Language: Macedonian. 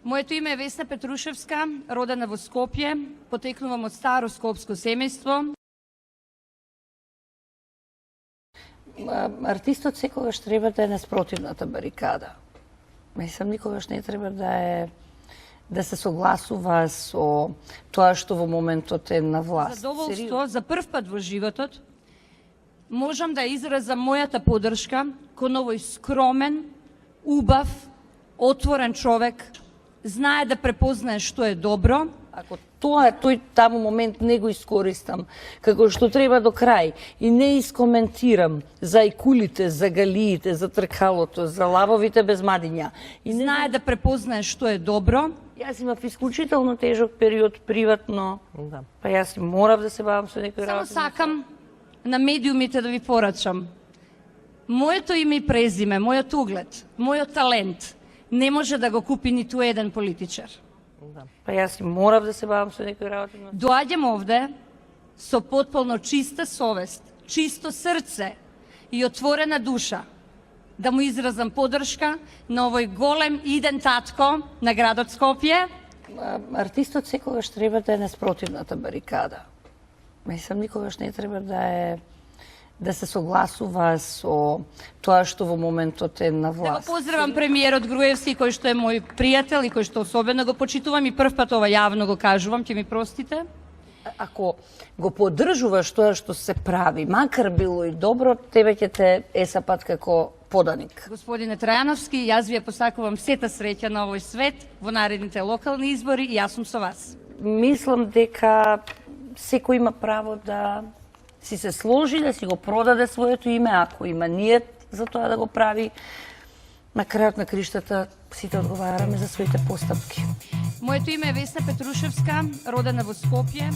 Моето име е Весна Петрушевска, родена во Скопје, потекнувам од старо скопско семејство. Артистот секогаш треба да е на спротивната барикада. Мислам, никогаш не треба да се согласува со тоа што во моментот е на власт. Задоволство, за прв пат во животот, можам да изразам мојата поддршка кон овој скромен, убав, отворен човек, знае да препознае што е добро. Ако тој таму момент не го искористам како што треба до крај и не искоментирам за икулите, за галиите, за тркалото, за лавовите без мадиња и Знае да препознае што е добро. Јас имав исклучително тежок период приватно, па јас морав да се бавам со некои Само работи. сакам на медиумите да ви порачам. Моето име и презиме, мојот углед, мојот талент не може да го купи ниту еден политичар. Па јас морав да се бавам со некои работи. Доаѓам овде со потполно чиста совест, чисто срце и отворена душа да му изразам поддршка на овој голем иден татко на градот Скопје. Артистот секогаш треба да е на спротивната барикада. Мислам, никогаш не треба да се согласува со тоа што во моментот е на Да го власт. поздравам премиерот Груевски, кој што е мој пријател и кој што особено го почитувам и прв пат ова јавно го кажувам, ќе ми простите. Ако го поддржуваш тоа што се прави, макар било и добро, тебе ќе те есапат како поданик. Господине Трајановски, јас ви ја посакувам сета среќа на овој свет во наредните локални избори и јас сум со вас. Мислам дека секој има право да си се сложи, да си го продаде своето име, ако има ниет за тоа да го прави. На крајот на криштата сите одговараме за своите постапки. Моето име е Весна Петрушевска, родена во Скопје.